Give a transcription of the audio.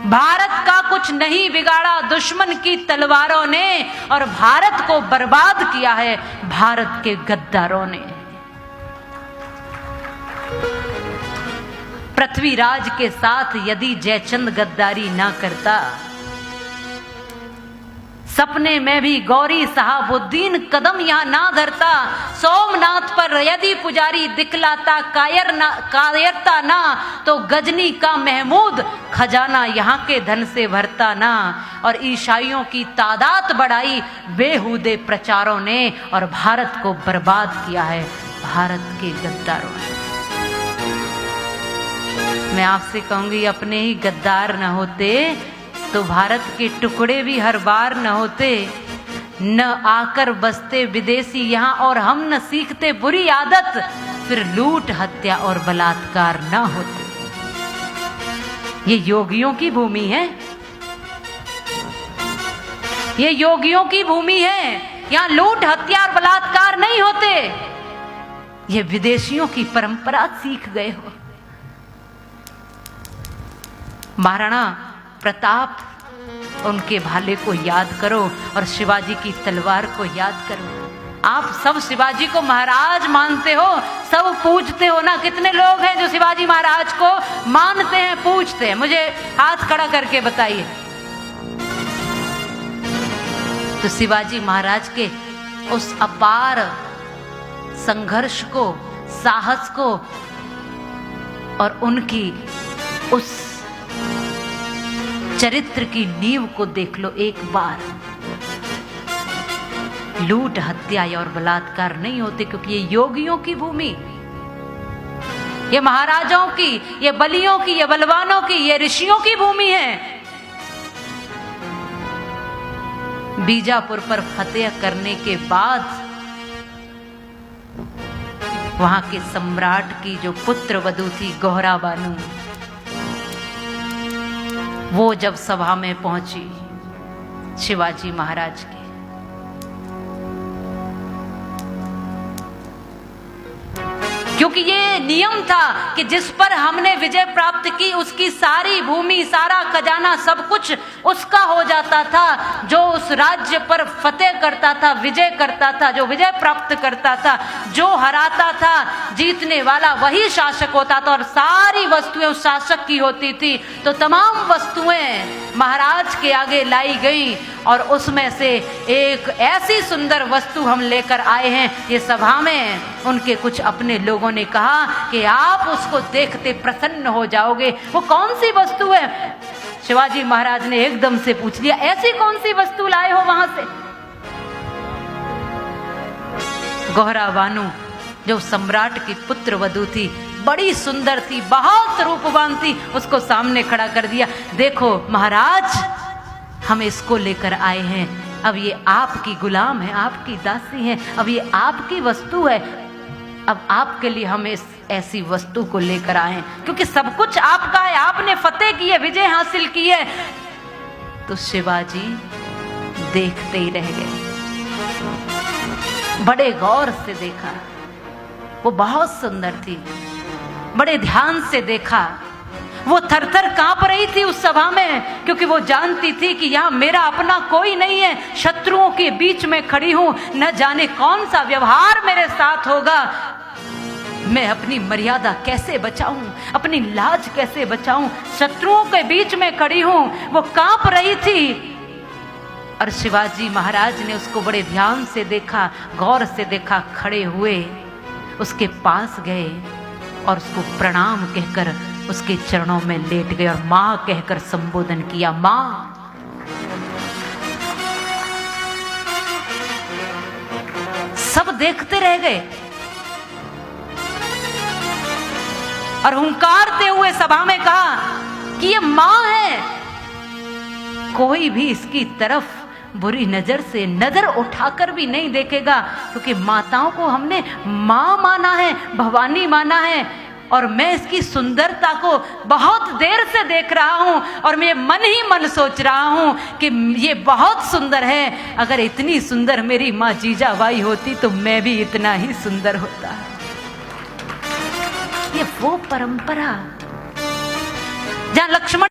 भारत का कुछ नहीं बिगाड़ा दुश्मन की तलवारों ने, और भारत को बर्बाद किया है भारत के गद्दारों ने। पृथ्वीराज के साथ यदि जयचंद गद्दारी ना करता, सपने में भी गौरी साहबुद्दीन कदम यहां ना धरता, सोमनाथ पर यदि पुजारी दिखलाता कायरता ना, तो गजनी का महमूद खजाना यहां के धन से भरता ना। और ईसाइयों की तादाद बढ़ाई बेहुदे प्रचारों ने, और भारत को बर्बाद किया है भारत के गद्दारों ने। मैं आपसे कहूंगी, अपने ही गद्दार न होते तो भारत के टुकड़े भी हर बार न होते, न आकर बसते विदेशी यहां, और हम न सीखते बुरी आदत, फिर लूट हत्या और बलात्कार न होते। ये योगियों की भूमि है, ये योगियों की भूमि है। यहां लूट हत्या और बलात्कार नहीं होते। ये विदेशियों की परंपरा सीख गए हो। महाराणा प्रताप, उनके भाले को याद करो और शिवाजी की तलवार को याद करो। आप सब शिवाजी को महाराज मानते हो, सब पूजते हो ना। कितने लोग हैं जो शिवाजी महाराज को मानते हैं, पूजते हैं? मुझे हाथ खड़ा करके बताइए। तो शिवाजी महाराज के उस अपार संघर्ष को, साहस को, और उनकी उस चरित्र की नींव को देख लो एक बार। लूट हत्या और बलात्कार नहीं होते, क्योंकि ये योगियों की भूमि, ये महाराजाओं की, ये बलियों की, ये बलवानों की, ये ऋषियों की भूमि है। बीजापुर पर फतेह करने के बाद वहां के सम्राट की जो पुत्र वधू थी गौहरा बानू, वो जब सभा में पहुंची शिवाजी महाराज के, क्योंकि ये नियम था कि जिस पर हमने विजय प्राप्त की उसकी सारी भूमि, सारा खजाना, सब कुछ उसका हो जाता था। जो उस राज्य पर फतेह करता था, विजय करता था, जो विजय प्राप्त करता था, जो हराता था, जीतने वाला वही शासक होता था, और सारी वस्तुएं उस शासक की होती थी। तो तमाम वस्तुएं महाराज के आगे लाई गई, और उसमें से एक ऐसी सुंदर वस्तु हम लेकर आए हैं। ये सभा में उनके कुछ अपने लोगों ने कहा कि आप उसको देखते प्रसन्न हो जाओगे। वो कौन सी वस्तु है? शिवाजी महाराज ने एकदम से पूछ लिया, ऐसी कौन सी वस्तु लाए हो वहां से? गौहरा बानू, जो सम्राट की पुत्र वधू थी, बड़ी सुंदर थी, बहुत रूपवान थी, उसको सामने खड़ा कर दिया। देखो महाराज, हम इसको लेकर आए हैं। अब ये आपकी गुलाम है, आपकी दासी है, अब ये आपकी वस्तु है। अब आपके लिए हम इस ऐसी वस्तु को लेकर आए, क्योंकि सब कुछ आपका है, आपने फतेह की है, विजय हासिल की है। तो शिवाजी देखते ही रह गए, बड़े गौर से देखा। वो बहुत सुंदर थी, बड़े ध्यान से देखा। वो थरथर कांप रही थी उस सभा में, क्योंकि वो जानती थी कि यहाँ मेरा अपना कोई नहीं है, शत्रुओं के बीच में खड़ी हूं, न जाने कौन सा व्यवहार मेरे साथ होगा। मैं अपनी मर्यादा कैसे बचाऊं, अपनी लाज कैसे बचाऊं, शत्रुओं के बीच में खड़ी हूं। वो कांप रही थी, और शिवाजी महाराज ने उसको बड़े ध्यान से देखा, गौर से देखा। खड़े हुए उसके पास गए और उसको प्रणाम कहकर उसके चरणों में लेट गए, और मां कहकर संबोधन किया। मां, सब देखते रह गए, और हुंकारते हुए सभा में कहा कि ये मां है। कोई भी इसकी तरफ बुरी नजर से नजर उठाकर भी नहीं देखेगा, क्योंकि माताओं को हमने मां माना है, भवानी माना है। और मैं इसकी सुंदरता को बहुत देर से देख रहा हूं, और मैं मन ही मन सोच रहा हूं कि ये बहुत सुंदर है। अगर इतनी सुंदर मेरी मां जीजाबाई होती तो मैं भी इतना ही सुंदर होता। ये वो परंपरा जहां लक्ष्मण